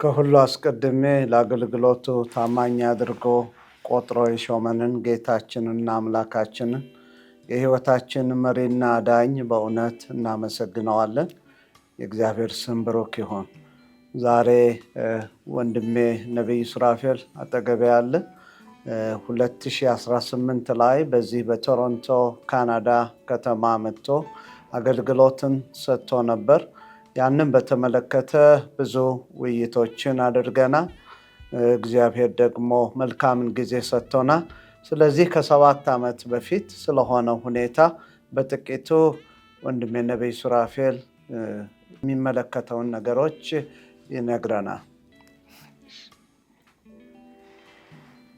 ከሁሉ አስቀድሜ ለአገልግሎቱ ታማኝ አድርጎ ቆጥሮ የሾመንን ጌታችንና አምላካችንን የሕይወታችን መሪና ዳኝ በእውነት እናመሰግነዋለን። የእግዚአብሔር ስም ብሩክ ይሁን። ዛሬ ወንድሜ ነቢይ ሱራፌል አጠገቤ ያለ 2018 ላይ በዚህ በቶሮንቶ ካናዳ ከተማ መጥቶ አገልግሎትን ሰጥቶ ነበር። ያንን በተመለከተ ብዙ ውይይቶችን አድርገናል። እግዚአብሔር ደግሞ መልካምን ጊዜ ሰጥቶናል። ስለዚህ ከ7 ዓመት በፊት ስለሆነው ሁኔታ በጥቂቱ ወንድሜ ነቢይ ሱራፌል የሚመለከተውን ነገሮች ይነግረናል።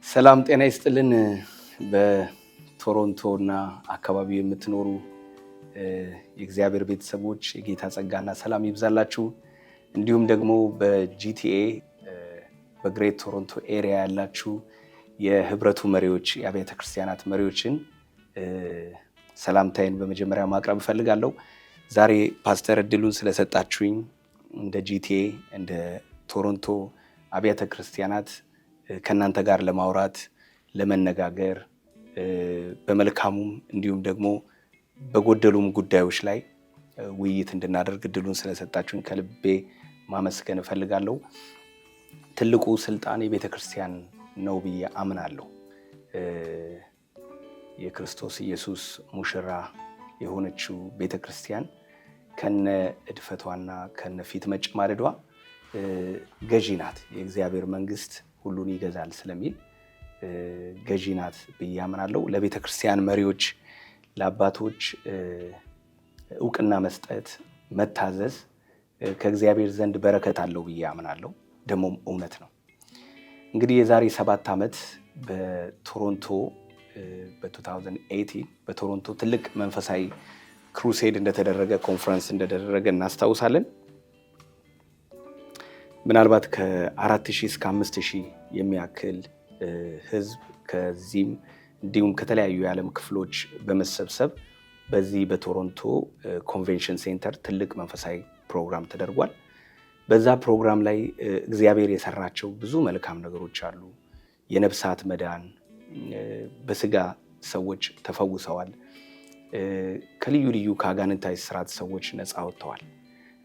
ሰላም ጤና ይስጥልን። በቶሮንቶ እና አካባቢው የምትኖሩ የእግዚአብሔር ቤተሰቦች የጌታ ጸጋና ሰላም ይብዛላችሁ። እንዲሁም ደግሞ በጂቲኤ በግሬት ቶሮንቶ ኤሪያ ያላችሁ የህብረቱ መሪዎች፣ የአብያተ ክርስቲያናት መሪዎችን ሰላምታዬን በመጀመሪያ ማቅረብ እፈልጋለሁ። ዛሬ ፓስተር እድሉን ስለሰጣችሁኝ እንደ ጂቲኤ እንደ ቶሮንቶ አብያተ ክርስቲያናት ከእናንተ ጋር ለማውራት ለመነጋገር በመልካሙም እንዲሁም ደግሞ በጎደሉም ጉዳዮች ላይ ውይይት እንድናደርግ እድሉን ስለሰጣችሁኝ ከልቤ ማመስገን እፈልጋለሁ። ትልቁ ስልጣን የቤተ ክርስቲያን ነው ብዬ አምናለሁ። የክርስቶስ ኢየሱስ ሙሽራ የሆነችው ቤተ ክርስቲያን ከነ እድፈቷና ከነ ፊት መጨማደዷ ገዢ ናት። የእግዚአብሔር መንግስት ሁሉን ይገዛል ስለሚል ገዢ ናት ብዬ አምናለሁ። ለቤተ ክርስቲያን መሪዎች ለአባቶች እውቅና መስጠት መታዘዝ ከእግዚአብሔር ዘንድ በረከት አለው ብዬ አምናለሁ። ደግሞም እውነት ነው። እንግዲህ የዛሬ 7 ዓመት በቶሮንቶ በ2018 በቶሮንቶ ትልቅ መንፈሳዊ ክሩሴድ እንደተደረገ ኮንፈረንስ እንደተደረገ እናስታውሳለን። ምናልባት ከ4000 እስከ 5000 የሚያክል ህዝብ ከዚህም እንዲሁም ከተለያዩ የዓለም ክፍሎች በመሰብሰብ በዚህ በቶሮንቶ ኮንቬንሽን ሴንተር ትልቅ መንፈሳዊ ፕሮግራም ተደርጓል። በዛ ፕሮግራም ላይ እግዚአብሔር የሰራቸው ብዙ መልካም ነገሮች አሉ። የነፍሳት መዳን፣ በስጋ ሰዎች ተፈውሰዋል። ከልዩ ልዩ ከአጋንንታዊ ስርዓት ሰዎች ነፃ ወጥተዋል።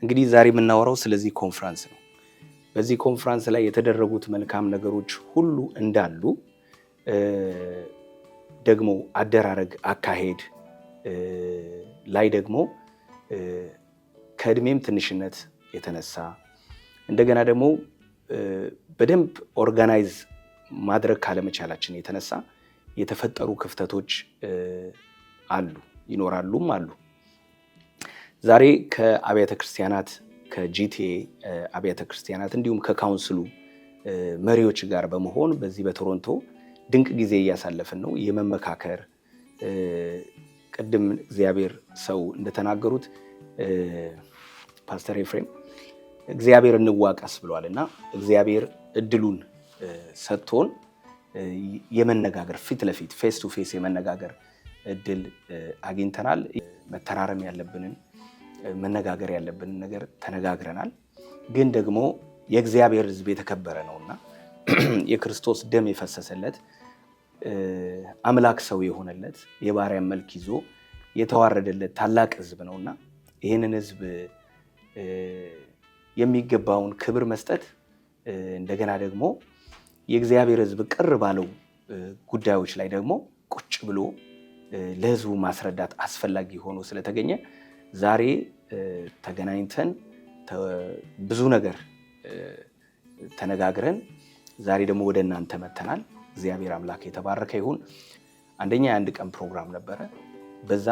እንግዲህ ዛሬ የምናወራው ስለዚህ ኮንፈረንስ ነው። በዚህ ኮንፈረንስ ላይ የተደረጉት መልካም ነገሮች ሁሉ እንዳሉ ደግሞ አደራረግ አካሄድ ላይ ደግሞ ከእድሜም ትንሽነት የተነሳ እንደገና ደግሞ በደንብ ኦርጋናይዝ ማድረግ ካለመቻላችን የተነሳ የተፈጠሩ ክፍተቶች አሉ፣ ይኖራሉም አሉ። ዛሬ ከአብያተ ክርስቲያናት ከጂቲኤ አብያተ ክርስቲያናት እንዲሁም ከካውንስሉ መሪዎች ጋር በመሆን በዚህ በቶሮንቶ ድንቅ ጊዜ እያሳለፍን ነው። የመመካከር ቅድም እግዚአብሔር ሰው እንደተናገሩት ፓስተር ኤፍሬም እግዚአብሔር እንዋቀስ ብሏል እና እግዚአብሔር እድሉን ሰጥቶን የመነጋገር ፊት ለፊት ፌስ ቱ ፌስ የመነጋገር እድል አግኝተናል። መተራረም ያለብንን መነጋገር ያለብንን ነገር ተነጋግረናል። ግን ደግሞ የእግዚአብሔር ሕዝብ የተከበረ ነውና የክርስቶስ ደም የፈሰሰለት አምላክ ሰው የሆነለት የባሪያን መልክ ይዞ የተዋረደለት ታላቅ ሕዝብ ነውና ይህንን ሕዝብ የሚገባውን ክብር መስጠት እንደገና ደግሞ የእግዚአብሔር ሕዝብ ቅር ባለው ጉዳዮች ላይ ደግሞ ቁጭ ብሎ ለሕዝቡ ማስረዳት አስፈላጊ ሆኖ ስለተገኘ ዛሬ ተገናኝተን ብዙ ነገር ተነጋግረን ዛሬ ደግሞ ወደ እናንተ መተናል። እግዚአብሔር አምላክ የተባረከ ይሁን። አንደኛ የአንድ ቀን ፕሮግራም ነበረ። በዛ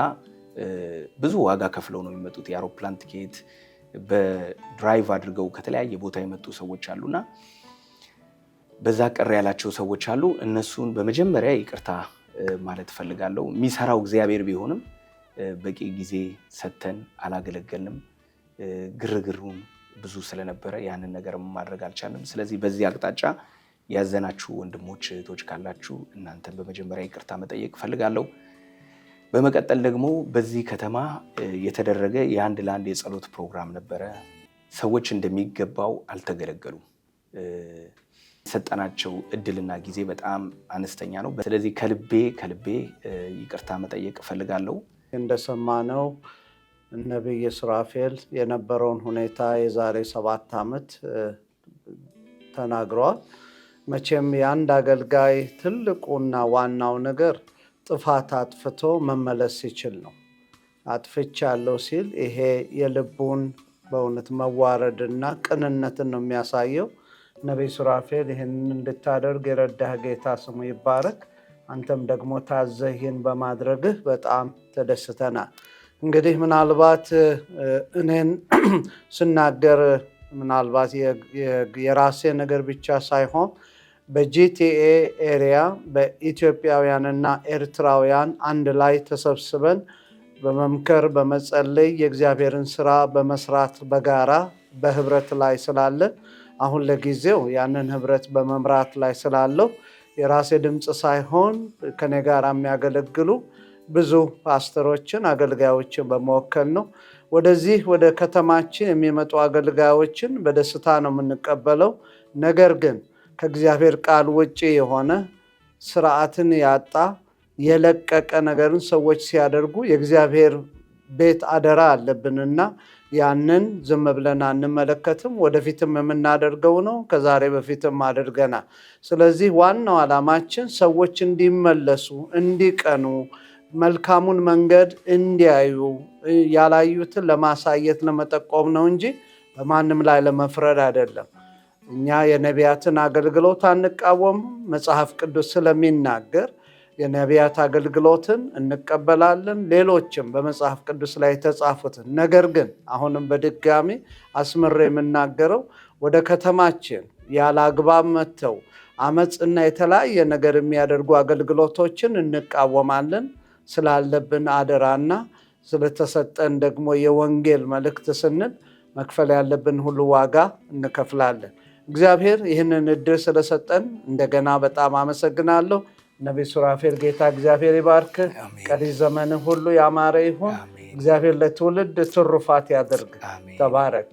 ብዙ ዋጋ ከፍለው ነው የሚመጡት። የአውሮፕላን ቲኬት በድራይቭ አድርገው ከተለያየ ቦታ የመጡ ሰዎች አሉና በዛ ቅር ያላቸው ሰዎች አሉ። እነሱን በመጀመሪያ ይቅርታ ማለት እፈልጋለሁ። የሚሰራው እግዚአብሔር ቢሆንም በቂ ጊዜ ሰተን አላገለገልንም። ግርግሩን ብዙ ስለነበረ ያንን ነገር ማድረግ አልቻለም። ስለዚህ በዚህ አቅጣጫ ያዘናችሁ ወንድሞች እህቶች ካላችሁ እናንተን በመጀመሪያ ይቅርታ መጠየቅ እፈልጋለሁ። በመቀጠል ደግሞ በዚህ ከተማ የተደረገ የአንድ ለአንድ የጸሎት ፕሮግራም ነበረ። ሰዎች እንደሚገባው አልተገለገሉም። የሰጠናቸው እድልና ጊዜ በጣም አነስተኛ ነው። ስለዚህ ከልቤ ይቅርታ መጠየቅ እፈልጋለሁ። እንደሰማነው ነብይ ሱራፌል የነበረውን ሁኔታ የዛሬ 7 ዓመት ተናግሯል። መቼም የአንድ አገልጋይ ትልቁና ዋናው ነገር ጥፋት አጥፍቶ መመለስ ሲችል ነው። አጥፍቻለሁ ሲል ይሄ የልቡን በእውነት መዋረድና ቅንነትን ነው የሚያሳየው። ነብይ ሱራፌል ይህንን እንድታደርግ የረዳህ ጌታ ስሙ ይባረክ። አንተም ደግሞ ታዘህ ይህን በማድረግህ በጣም ተደስተናል። እንግዲህ ምናልባት እኔን ስናገር ምናልባት የራሴ ነገር ብቻ ሳይሆን በጂቲኤ ኤሪያ በኢትዮጵያውያንና ኤርትራውያን አንድ ላይ ተሰብስበን በመምከር በመጸለይ የእግዚአብሔርን ስራ በመስራት በጋራ በህብረት ላይ ስላለን አሁን ለጊዜው ያንን ህብረት በመምራት ላይ ስላለው የራሴ ድምጽ ሳይሆን ከኔ ጋር የሚያገለግሉ ብዙ ፓስተሮችን አገልጋዮችን በመወከል ነው። ወደዚህ ወደ ከተማችን የሚመጡ አገልጋዮችን በደስታ ነው የምንቀበለው። ነገር ግን ከእግዚአብሔር ቃል ውጪ የሆነ ስርዓትን ያጣ የለቀቀ ነገርን ሰዎች ሲያደርጉ የእግዚአብሔር ቤት አደራ አለብንና ያንን ዝም ብለን አንመለከትም። ወደፊትም የምናደርገው ነው። ከዛሬ በፊትም አድርገናል። ስለዚህ ዋናው ዓላማችን ሰዎች እንዲመለሱ፣ እንዲቀኑ፣ መልካሙን መንገድ እንዲያዩ፣ ያላዩትን ለማሳየት ለመጠቆም ነው እንጂ በማንም ላይ ለመፍረድ አይደለም። እኛ የነቢያትን አገልግሎት አንቃወም። መጽሐፍ ቅዱስ ስለሚናገር የነቢያት አገልግሎትን እንቀበላለን፣ ሌሎችም በመጽሐፍ ቅዱስ ላይ የተጻፉትን። ነገር ግን አሁንም በድጋሚ አስምሬ የምናገረው ወደ ከተማችን ያለ አግባብ መጥተው አመፅና የተለያየ ነገር የሚያደርጉ አገልግሎቶችን እንቃወማለን። ስላለብን አደራና ስለተሰጠን ደግሞ የወንጌል መልእክት ስንል መክፈል ያለብን ሁሉ ዋጋ እንከፍላለን። እግዚአብሔር ይህንን እድል ስለሰጠን እንደገና በጣም አመሰግናለሁ። ነብይ ሱራፌል ጌታ እግዚአብሔር ይባርክ። ቀሪ ዘመን ሁሉ ያማረ ይሁን። እግዚአብሔር ለትውልድ ትሩፋት ያድርግ። ተባረክ።